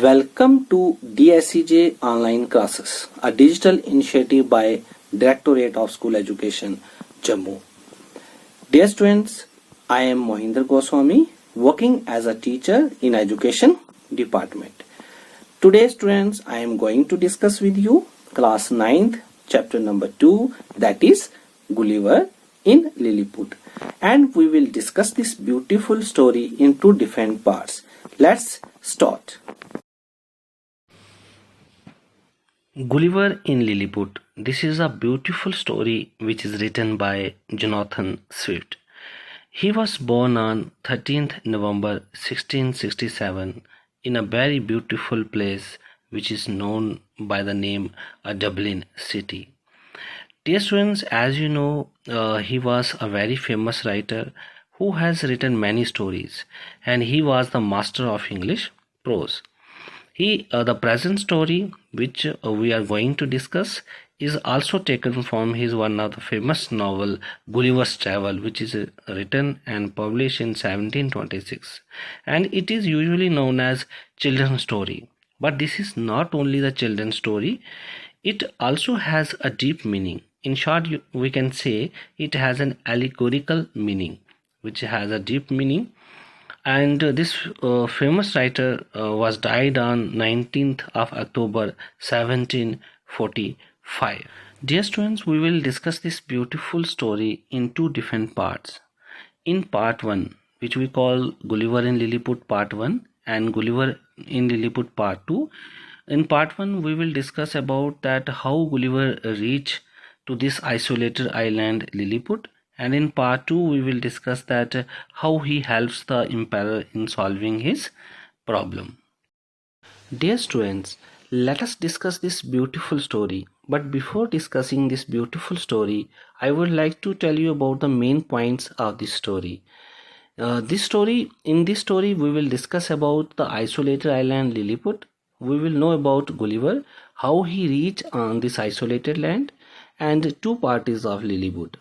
Welcome to DSCJ Online Classes, a digital initiative by Directorate of School Education, Jammu. Dear students, I am Mohinder Goswami, working as a teacher in Education Department. Today, students, I am going to discuss with you class 9th, chapter number 2, that is Gulliver in Lilliput. And we will discuss this beautiful story in two different parts. Let's start. Gulliver in Lilliput. This is a beautiful story which is written by Jonathan Swift. He was born on 13th November 1667 in a very beautiful place which is known by the name Dublin city. Dear students, as you know, he was a very famous writer who has written many stories, and he was the master of English prose. The present story which we are going to discuss is also taken from his one of the famous novel Gulliver's Travel, which is written and published in 1726, and it is usually known as children's story. But this is not only the children's story, it also has a deep meaning. In short, we can say it has an allegorical meaning, which has a deep meaning. And this famous writer was died on 19th of October 1745. Dear students, we will discuss this beautiful story in two different parts. In part 1, which we call Gulliver in Lilliput part 1 and Gulliver in Lilliput part 2. In part 1, we will discuss about that how Gulliver reached to this isolated island Lilliput. And in part 2, we will discuss that how he helps the emperor in solving his problem. Dear students, let us discuss this beautiful story. But before discussing this beautiful story, I would like to tell you about the main points of this story. In this story, we will discuss about the isolated island Lilliput. We will know about Gulliver, how he reached on this isolated land, and two parties of Lilliput,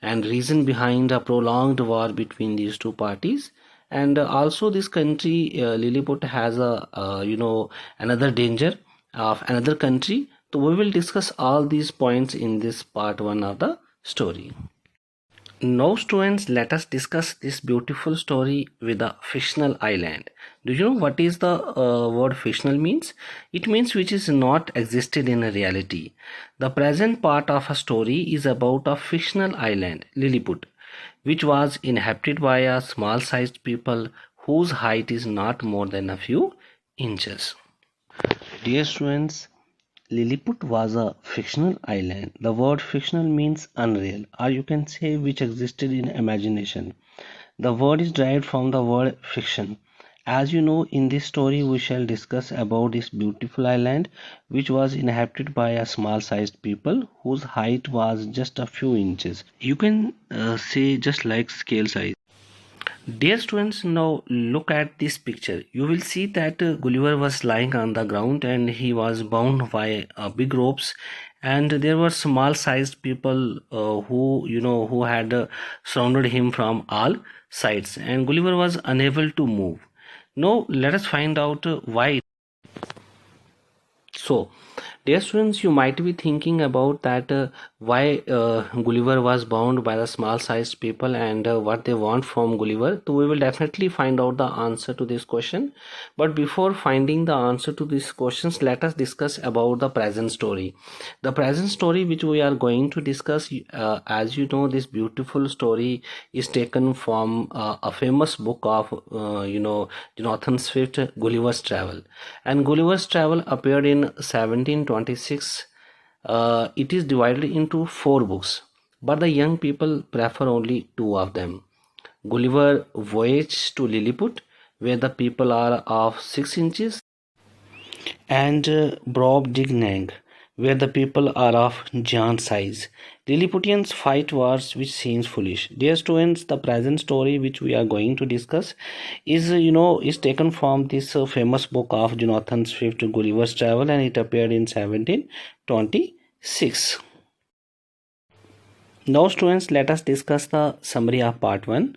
and reason behind a prolonged war between these two parties. And also this country Lilliput has another danger of another country. So we will discuss all these points in this part 1 of the story. Now students, let us discuss this beautiful story with a fictional island. Do you know what is the word fictional means? It means which is not existed in a reality. The present part of a story is about a fictional island, Lilliput, which was inhabited by a small sized people whose height is not more than a few inches. Dear students, Lilliput was a fictional island. The word fictional means unreal, or you can say which existed in imagination. The word is derived from the word fiction. As you know, in this story we shall discuss about this beautiful island which was inhabited by a small sized people whose height was just a few inches. You can say just like scale size. Dear students, now look at this picture. You will see that Gulliver was lying on the ground and he was bound by big ropes, and there were small sized people who had surrounded him from all sides, and Gulliver was unable to move. Now let us find out why. So, dear students, you might be thinking about that why Gulliver was bound by the small sized people and what they want from Gulliver. So we will definitely find out the answer to this question. But before finding the answer to these questions, let us discuss about the present story. The present story which we are going to discuss, as you know, this beautiful story is taken from a famous book of Jonathan Swift, Gulliver's Travel. And Gulliver's Travel appeared in 1726. It is divided into 4 books, but the young people prefer only 2 of them. Gulliver Voyage to Lilliput, where the people are of 6 inches, and Brobdingnag, where the people are of giant size. Lilliputians fight wars which seems foolish. Dear students, the present story which we are going to discuss is taken from this famous book of Jonathan Swift, Gulliver's Travel, and it appeared in 1726. Now students, let us discuss the summary of part 1.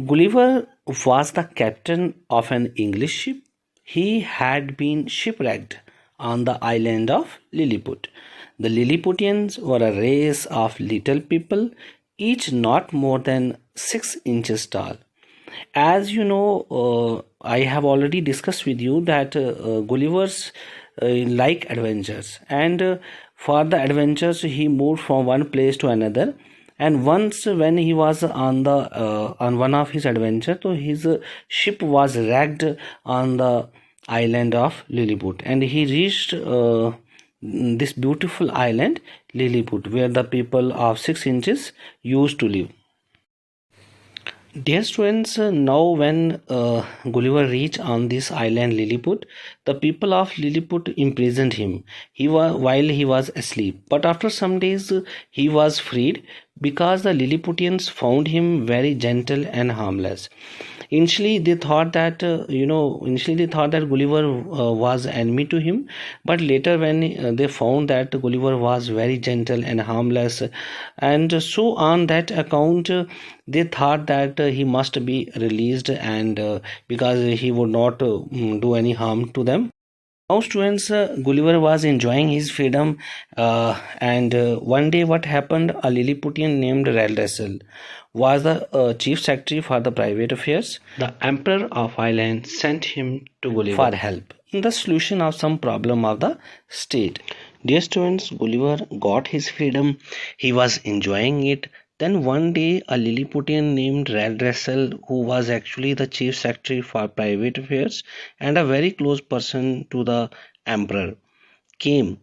Gulliver was the captain of an English ship he had been shipwrecked on the island of Lilliput. The Lilliputians were a race of little people, each not more than 6 inches tall. As you know, I have already discussed with you that Gulliver's like adventures, and for the adventures he moved from one place to another. And once when he was on one of his adventures, so his ship was wrecked on the island of Lilliput, and he reached this beautiful island Lilliput, where the people of 6 inches used to live. Dear students, now when Gulliver reached on this island Lilliput, the people of Lilliput imprisoned him. He was while he was asleep. But after some days, he was freed because the Lilliputians found him very gentle and harmless. Initially, they thought that Gulliver was enemy to him, but later when they found that Gulliver was very gentle and harmless, and so on that account, they thought that he must be released, and because he would not do any harm to them. Now, students, Gulliver was enjoying his freedom, and one day, what happened? A Lilliputian named Reldresel was the chief secretary for the private affairs. The emperor of Ireland sent him to Gulliver for help in the solution of some problem of the state. Dear students, Gulliver got his freedom. He was enjoying it. Then one day, a Lilliputian named Reldresel, who was actually the chief secretary for private affairs and a very close person to the emperor, came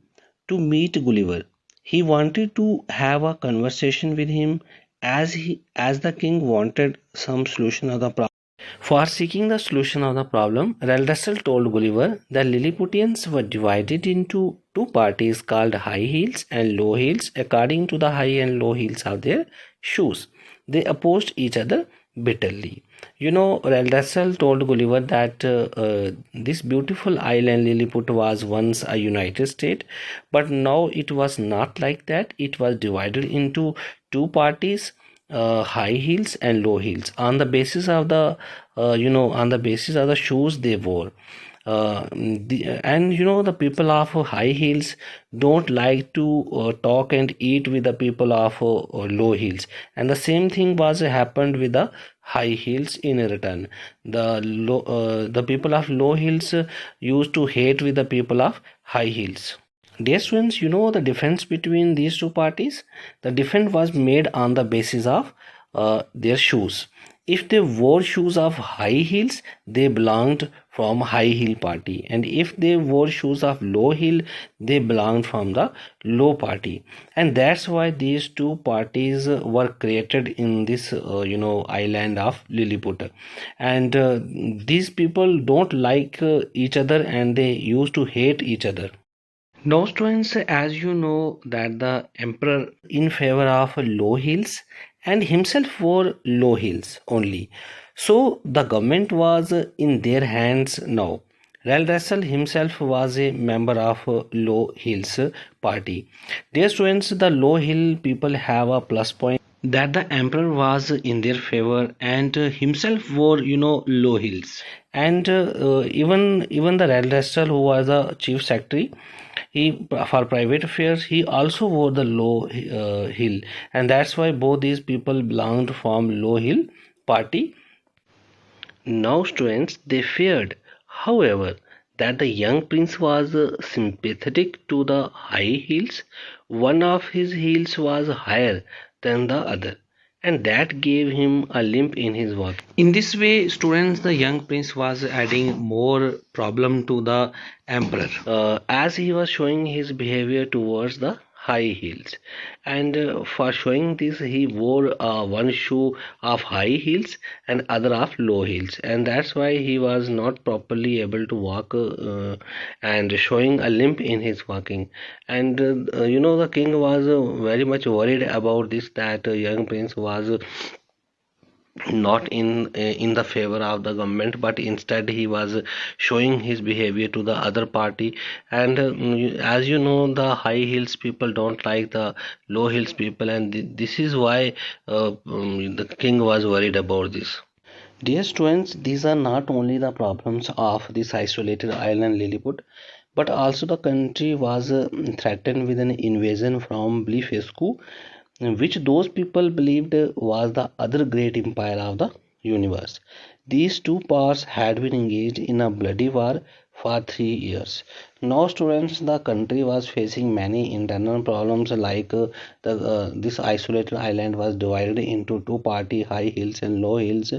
to meet Gulliver. He wanted to have a conversation with him as the king wanted some solution of the problem. For seeking the solution of the problem, Reldresel told Gulliver that Lilliputians were divided into two parties called high heels and low heels according to the high and low heels of their shoes. They opposed each other bitterly. Reldresel told Gulliver that this beautiful island Lilliput was once a united state, but now it was not like that. It was divided into two parties, high heels and low heels, on the basis of the shoes they wore. The people of high heels don't like to talk and eat with the people of low heels, and the same thing was happened with the high heels in return. The people of low heels used to hate with the people of high heels. Dear students, you know the difference between these two parties? The difference was made on the basis of their shoes. If they wore shoes of high heels, they belonged from high heel party, and if they wore shoes of low heel, they belonged from the low party. And that's why these two parties were created in this island of Lilliput. And these people don't like each other, and they used to hate each other. Now, students, as you know that the emperor in favor of low heels and himself wore low heels only. So the government was in their hands now. Reldresel himself was a member of low heels party. Dear students, the low heel people have a plus point that the emperor was in their favor and himself wore low heels, and even the Reldresel, who was the chief secretary, he for private affairs, he also wore the low heel, and that's why both these people belonged from low heel party. Now, students, they feared, however, that the young prince was sympathetic to the high heels. One of his heels was higher than the other, and that gave him a limp in his walk. In this way, students, the young prince was adding more problem to the emperor as he was showing his behavior towards the high heels, and for showing this he wore one shoe of high heels and other of low heels, and that's why he was not properly able to walk and showing a limp in his walking. And the king was very much worried about this, that young prince was not in the favor of the government, but instead he was showing his behavior to the other party. And as you know, the high heels people don't like the low heels people, and this is why the king was worried about this. Dear students, these are not only the problems of this isolated island Lilliput, but also the country was threatened with an invasion from Blefuscu, which those people believed was the other great empire of the universe. These two powers had been engaged in a bloody war for 3 years. Now, students, the country was facing many internal problems like this isolated island was divided into two party, high hills and low hills,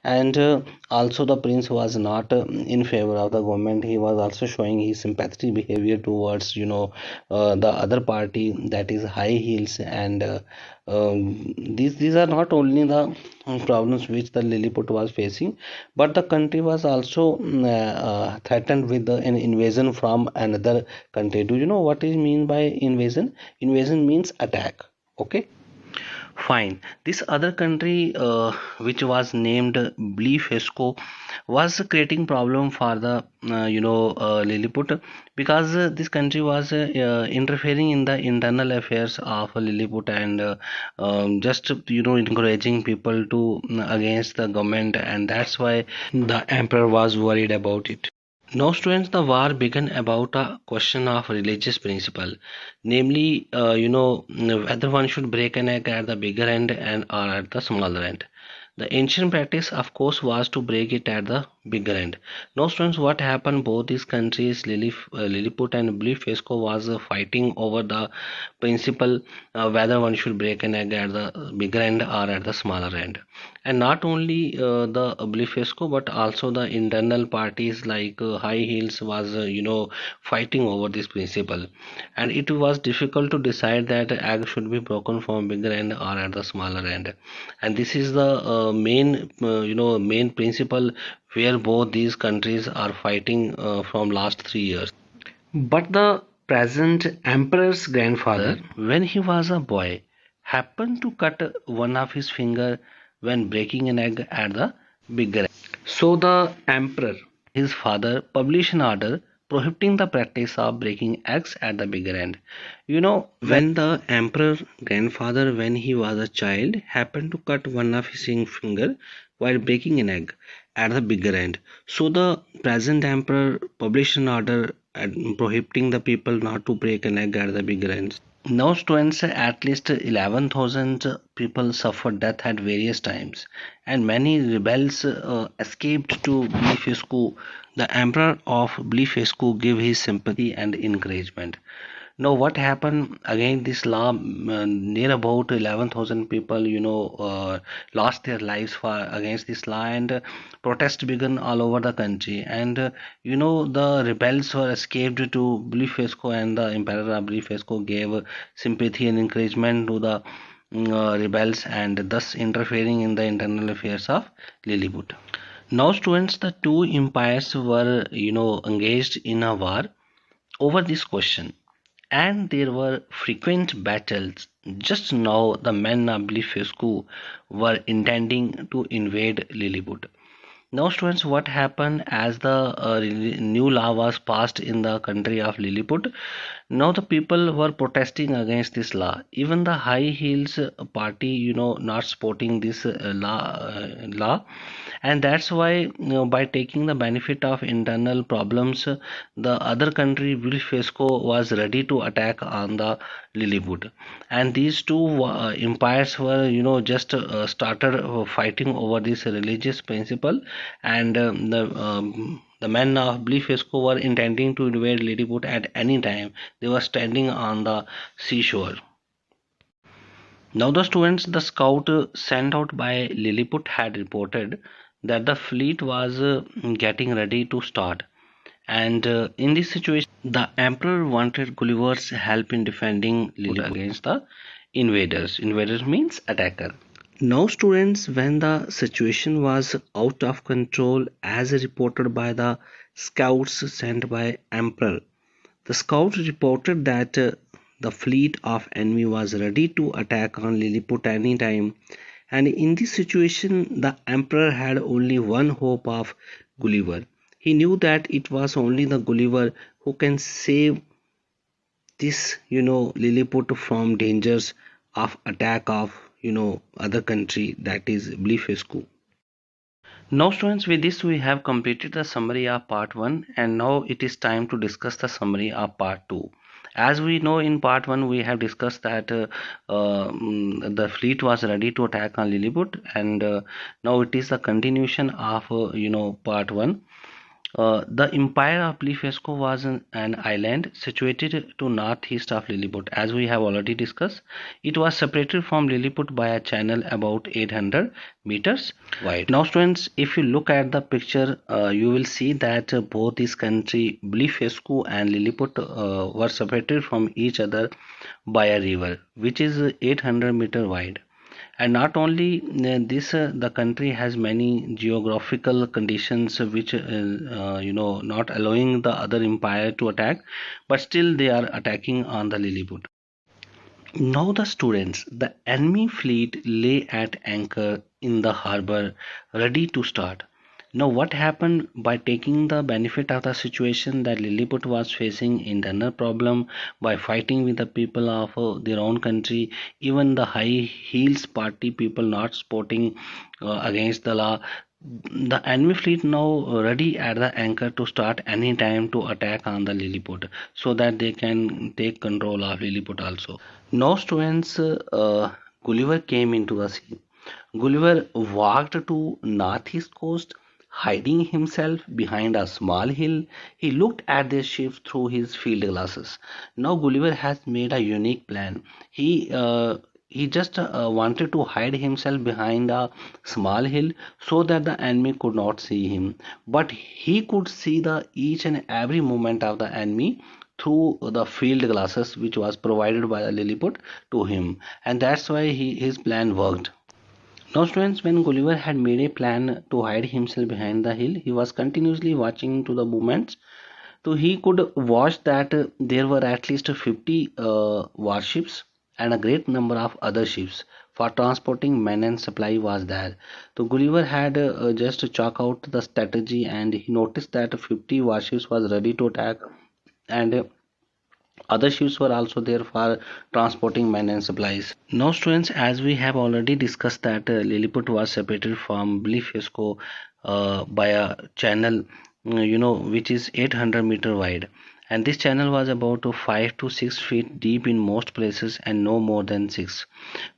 and also the prince was not in favor of the government. He was also showing his sympathetic behavior towards the other party, that is high hills, and these are not only the problems which the Lilliput was facing, but the country was also threatened with an invasion from another country. Do you know what is mean by invasion? Invasion means attack. Okay. Fine. This other country, which was named Blefusco, was creating problem for the Lilliput, because this country was interfering in the internal affairs of Lilliput, and just encouraging people to against the government, and that's why the emperor was worried about it. Now, students, the war began about a question of religious principle, namely, whether one should break an egg at the bigger end and or at the smaller end. The ancient practice, of course, was to break it at the bigger end. Now, students, what happened? Both these countries, Lilliput and Blefuscu, was fighting over the principle whether one should break an egg at the bigger end or at the smaller end. And not only the Blefuscu, but also the internal parties like High Heels was fighting over this principle, and it was difficult to decide that egg should be broken from bigger end or at the smaller end. And this is the main principle where both these countries are fighting from last 3 years. But the present emperor's grandfather, when he was a boy, happened to cut one of his finger when breaking an egg at the bigger end. So the emperor, his father, published an order prohibiting the practice of breaking eggs at the bigger end. When the emperor grandfather, when he was a child, happened to cut one of his finger while breaking an egg at the bigger end. So the present emperor published an order prohibiting the people not to break an egg at the bigger end. Now, students, at least 11,000 people suffered death at various times, and many rebels escaped to Blefuscu. The emperor of Blefuscu gave his sympathy and encouragement. Now, what happened against this law? Near about 11,000 people, lost their lives for against this law, and protests began all over the country. And the rebels were escaped to Blefuscu, and the emperor of Blefuscu gave sympathy and encouragement to the rebels, and thus interfering in the internal affairs of Lilliput. Now, students, the two empires were, engaged in a war over this question, and there were frequent battles. Just now, the men of Blefuscu were intending to invade Lilliput. Now, students, what happened as the new law was passed in the country of Lilliput? Now, the people were protesting against this law. Even the High Heels party, not supporting this law, and that's why, by taking the benefit of internal problems, the other country, Blefuscu, was ready to attack on the Lilliput, and these two empires were, just started fighting over this religious principle, and the men of Blefuscu were intending to invade Lilliput at any time. They were standing on the seashore. Now, the students, the scout sent out by Lilliput had reported that the fleet was getting ready to start. And in this situation, the emperor wanted Gulliver's help in defending Lilliput against the invaders. Invaders means attacker. Now, students, when the situation was out of control, as reported by the scouts sent by emperor, the scouts reported that the fleet of enemy was ready to attack on Lilliput any time, and in this situation, the emperor had only one hope of Gulliver. He knew that it was only the Gulliver who can save this, Lilliput from dangers of attack of, other country, that is Blefuscu. Now students, with this we have completed the summary of part 1, and now it is time to discuss the summary of part 2. As we know, in part 1 we have discussed that the fleet was ready to attack on Lilliput, and now it is the continuation of part 1. The Empire of Blefuscu was an island situated to northeast of Lilliput. As we have already discussed, it was separated from Lilliput by a channel about 800 meters wide. Now students, if you look at the picture, you will see that both this country, Blefuscu and Lilliput, were separated from each other by a river which is 800-meter wide. And not only this, the country has many geographical conditions which not allowing the other empire to attack, but still they are attacking on the Lilliput. Now the students, the enemy fleet lay at anchor in the harbor ready to start. Now what happened? By taking the benefit of the situation that Lilliput was facing internal problem by fighting with the people of their own country, even the high heels party people not supporting against the law, the enemy fleet now ready at the anchor to start any time to attack on the Lilliput, so that they can take control of Lilliput also. Now students, Gulliver came into the scene. Gulliver walked to northeast coast, hiding himself behind a small hill. He looked at the ship through his field glasses. Now Gulliver has made a unique plan. He just wanted to hide himself behind a small hill so that the enemy could not see him. But he could see the each and every movement of the enemy through the field glasses which was provided by the Lilliput to him, and that's why his plan worked. Now students, when Gulliver had made a plan to hide himself behind the hill, he was continuously watching to the movements. So he could watch that there were at least 50 warships and a great number of other ships for transporting men and supply was there. So Gulliver had just chalk out the strategy, and he noticed that 50 warships was ready to attack, and other ships were also there for transporting men and supplies. Now, students, as we have already discussed that Lilliput was separated from Blefuscu by a channel, which is 800-meter wide. And this channel was about 5 to 6 feet deep in most places and no more than 6.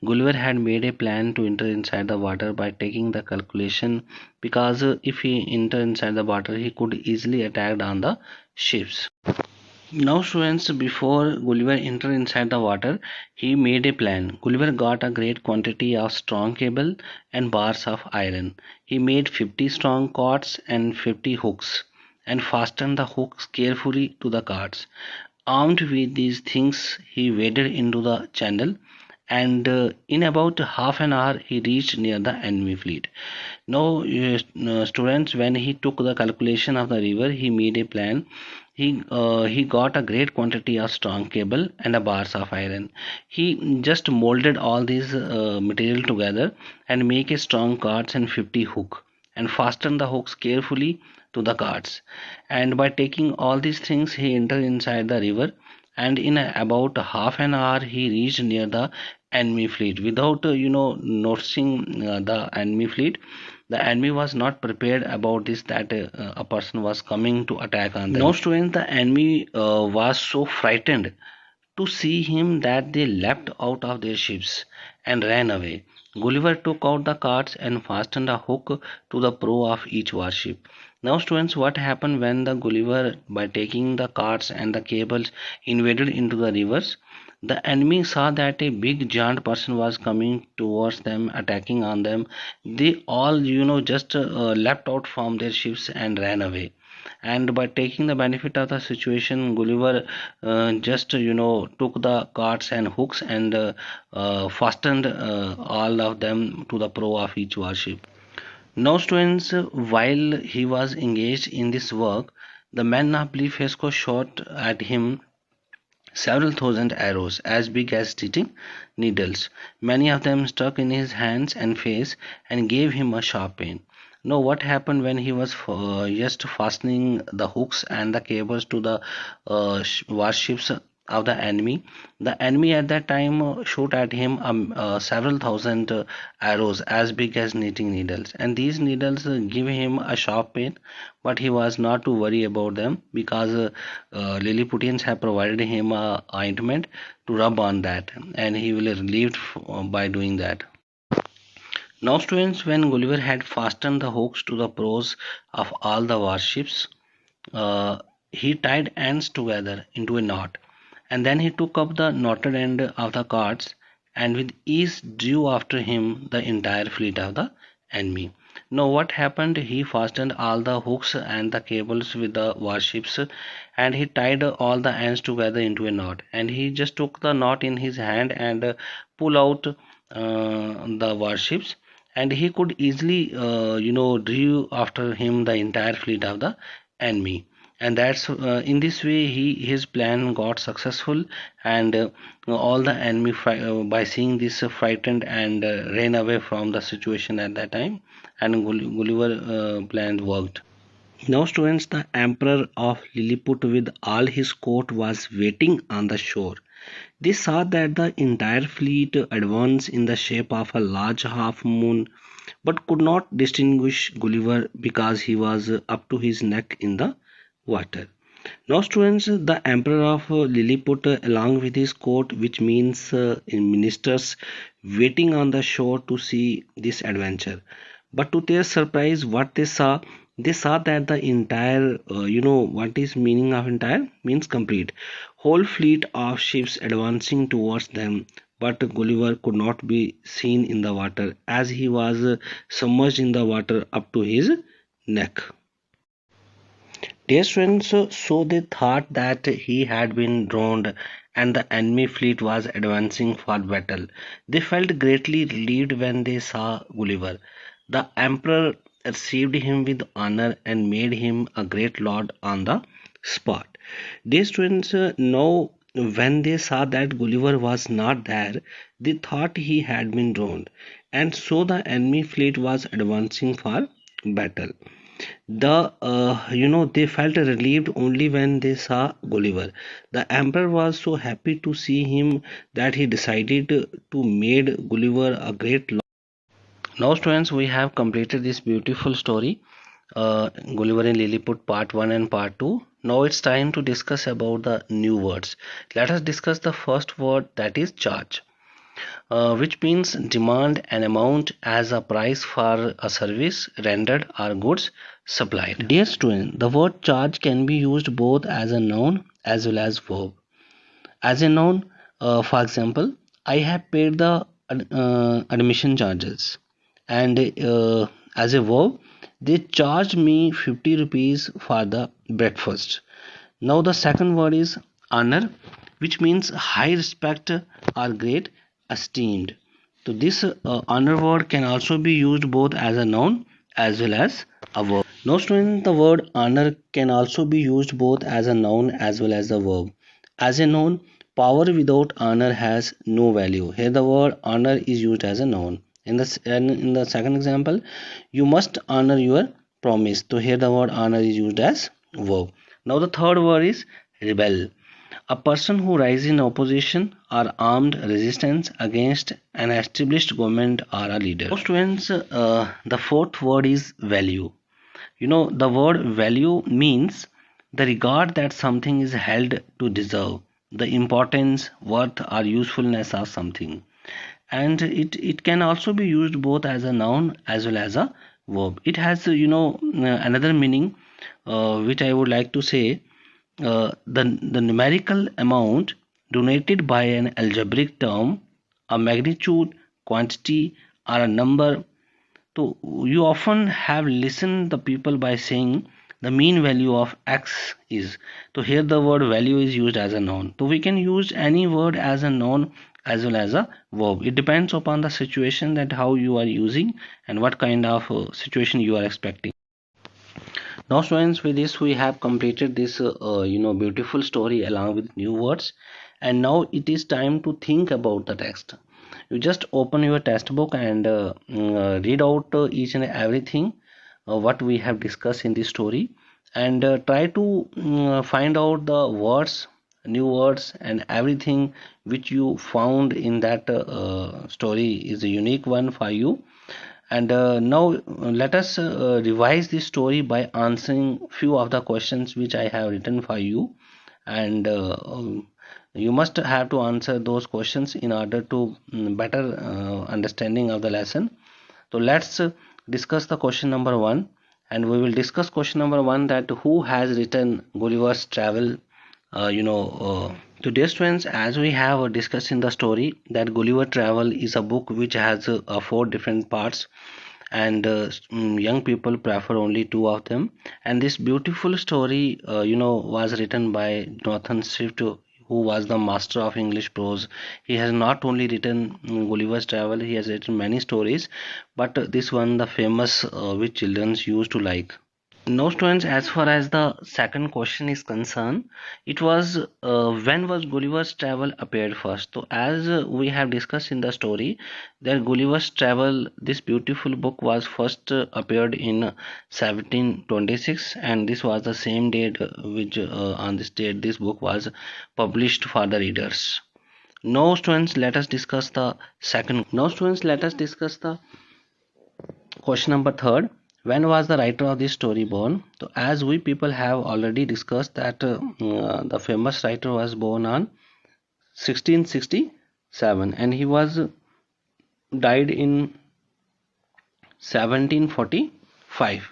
Gulliver had made a plan to enter inside the water by taking the calculation, because if he enter inside the water, he could easily attack on the ships. Now students, before Gulliver entered inside the water, he made a plan. Gulliver got a great quantity of strong cable and bars of iron. He made 50 strong cords and 50 hooks, and fastened the hooks carefully to the cords. Armed with these things, he waded into the channel, and in about half an hour he reached near the enemy fleet. Now students, when he took the calculation of the river, he made a plan. He got a great quantity of strong cable and a bars of iron. He just molded all these material together and make a strong cords and 50 hook, and fasten the hooks carefully to the cards. And by taking all these things, he entered inside the river, and in about half an hour he reached near the enemy fleet without noticing the enemy fleet. The enemy was not prepared about this, that a person was coming to attack on them. Now students, the enemy was so frightened to see him that they leapt out of their ships and ran away. Gulliver took out the cards and fastened a hook to the prow of each warship. Now students, what happened when the Gulliver, by taking the cards and the cables, invaded into the rivers? The enemy saw that a big giant person was coming towards them, attacking on them. They all, just leapt out from their ships and ran away. And by taking the benefit of the situation, Gulliver just took the cards and hooks and fastened all of them to the prow of each warship. Now students, while he was engaged in this work, the men of Blefuscu shot at him several thousand arrows as big as stitching needles. Many of them stuck in his hands and face and gave him a sharp pain. Now what happened when he was just fastening the hooks and the cables to the warships? of the enemy. The enemy at that time shot at him several thousand arrows as big as knitting needles, and these needles give him a sharp pain, but he was not to worry about them because Lilliputians have provided him a ointment to rub on that, and he will relieved by doing that. Now, students, when Gulliver had fastened the hooks to the prows of all the warships, he tied ends together into a knot, and then he took up the knotted end of the cards and with ease drew after him the entire fleet of the enemy. Now, what happened? He fastened all the hooks and the cables with the warships, and he tied all the ends together into a knot. And he just took the knot in his hand and pull out the warships, and he could easily, drew after him the entire fleet of the enemy. And that's in this way his plan got successful, and all the enemy by seeing this frightened and ran away from the situation at that time, and Gulliver plan worked. Now, students, the emperor of Lilliput with all his court was waiting on the shore. They saw that the entire fleet advanced in the shape of a large half moon, but could not distinguish Gulliver because he was up to his neck in the water. Now, students, the emperor of Lilliput, along with his court, which means ministers, waiting on the shore to see this adventure. But to their surprise, what they saw that the entire, what is meaning of entire? Means complete. Whole fleet of ships advancing towards them, but Gulliver could not be seen in the water as he was submerged in the water up to his neck. Dear students, so they thought that he had been drowned and the enemy fleet was advancing for battle. They felt greatly relieved when they saw Gulliver. The emperor received him with honor and made him a great lord on the spot. Dear students, now when they saw that Gulliver was not there, they thought he had been drowned, and so the enemy fleet was advancing for battle. They felt relieved only when they saw Gulliver. The emperor was so happy to see him that he decided to made Gulliver a great lord. Now, students, we have completed this beautiful story, Gulliver in Lilliput Part 1 and Part 2. Now it's time to discuss about the new words. Let us discuss the first word, that is charge, which means demand an amount as a price for a service rendered or goods supplied. Dear student, the word charge can be used both as a noun as well as verb. As a noun, for example, I have paid the admission charges, and as a verb, they charged me 50 rupees for the breakfast. Now the second word is honor, which means high respect or great esteemed. So this honor word can also be used both as a noun as well as a verb. Now students, the word honor can also be used both as a noun as well as a verb. As a noun, power without honor has no value. Here the word honor is used as a noun. In the second example, you must honor your promise. So here the word honor is used as verb. Now the third word is rebel. A person who rises in opposition or armed resistance against an established government or a leader. Now students, the fourth word is value. The word value means the regard that something is held to deserve, the importance, worth, or usefulness of something. And it can also be used both as a noun as well as a verb. It has, another meaning, which I would like to say, the numerical amount donated by an algebraic term, a magnitude, quantity, or a number. So you often have listened the people by saying the mean value of x is. So here the word value is used as a noun. So we can use any word as a noun as well as a verb. It depends upon the situation that how you are using and what kind of situation you are expecting. Now students, with this we have completed this beautiful story along with new words, and now it is time to think about the text. You just open your textbook and read out each and everything what we have discussed in this story, and try to find out the words new words, and everything which you found in that story is a unique one for you. And now let us revise this story by answering few of the questions which I have written for you. And you must have to answer those questions in order to better understanding of the lesson. So let's discuss the question number one, and we will discuss question number one, that who has written Gulliver's Travel. To dear students, as we have discussed in the story, that Gulliver Travel is a book which has four different parts, and young people prefer only two of them. And this beautiful story, was written by Jonathan Swift, who was the master of English prose. He has not only written Gulliver's Travel, he has written many stories, but this one, the famous, which children used to like. Now, students, as far as the second question is concerned, it was when was Gulliver's Travel appeared first? So, as we have discussed in the story, that Gulliver's Travel, this beautiful book, was first appeared in 1726, and this was the same date which on this date this book was published for the readers. Now, students, let us discuss the second. Now, students, let us discuss the question number third. When was the writer of this story born? So, as we people have already discussed that the famous writer was born on 1667, and he was died in 1745.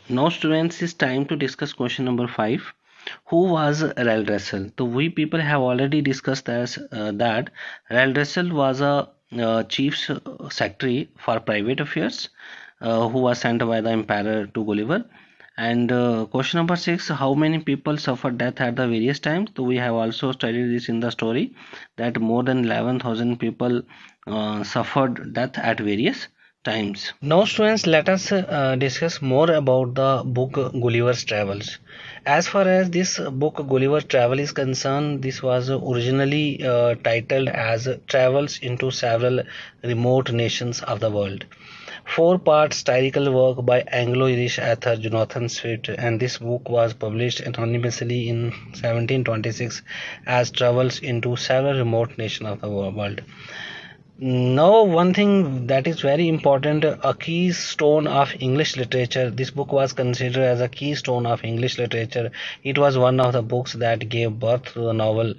Now, students, it's time to discuss question number 5. Who was Rel Russell? So we people have already discussed that Rel Russell was a chief secretary for private affairs, who was sent by the emperor to Gulliver. And question number 6, how many people suffered death at the various times? So we have also studied this in the story, that more than 11,000 people suffered death at various times. Now, students, let us discuss more about the book Gulliver's Travels. As far as this book Gulliver's Travel is concerned, this was originally titled as Travels into Several Remote Nations of the World. 4-part satirical work by Anglo-Irish author Jonathan Swift, and this book was published anonymously in 1726 as Travels into Several Remote Nations of the World. Now, one thing that is very important, a keystone of English literature. This book was considered as a keystone of English literature. It was one of the books that gave birth to the novel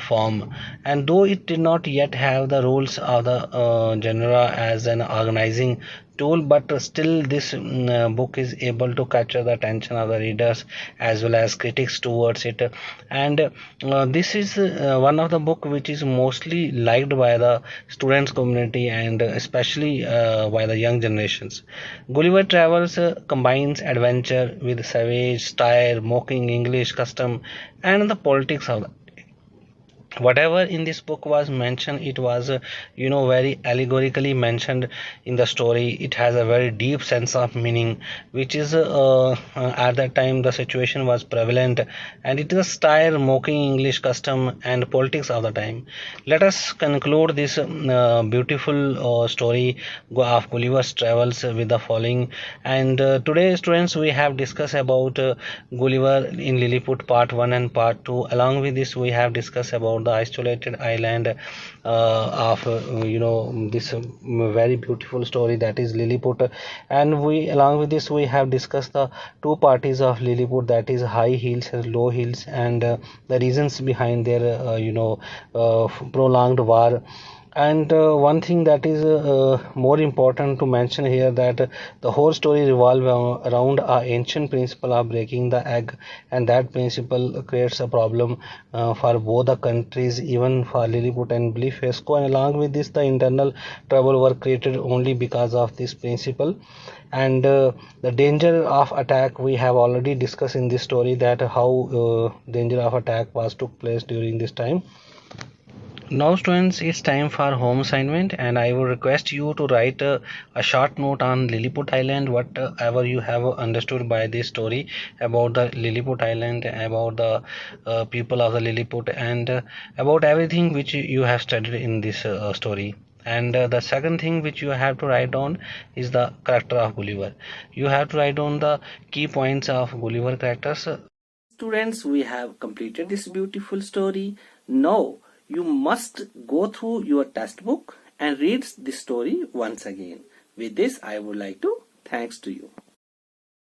form. And though it did not yet have the rules of the genre as an organizing tool, but still this book is able to capture the attention of the readers as well as critics towards it. And this is one of the book which is mostly liked by the students community, and especially by the young generations. Gulliver Travels combines adventure with savage style, mocking English custom, and the politics of the whatever in this book was mentioned. It was very allegorically mentioned in the story. It has a very deep sense of meaning, which is at that time the situation was prevalent, and it is a style mocking English custom and politics of the time. Let us conclude this beautiful story of Gulliver's Travels with the following. And today, students, we have discussed about Gulliver in Lilliput part 1 and part 2. Along with this, we have discussed about the isolated island of this very beautiful story, that is Lilliput. And we, along with this, we have discussed the two parties of Lilliput, that is high hills and low hills, and the reasons behind their prolonged war. And one thing that is more important to mention here, that the whole story revolves around our ancient principle of breaking the egg, and that principle creates a problem for both the countries, even for Lilliput and Blefuscu. And along with this, the internal trouble were created only because of this principle. And the danger of attack we have already discussed in this story, that how danger of attack was took place during this time. Now, students, it's time for home assignment, and I will request you to write a short note on Lilliput Island, whatever you have understood by this story about the Lilliput Island, about the people of the Lilliput, and about everything which you have studied in this story. And the second thing which you have to write down is the character of Gulliver. You have to write down the key points of Gulliver characters. Students, we have completed this beautiful story. Now you must go through your textbook and read this story once again. With this, I would like to thanks to you.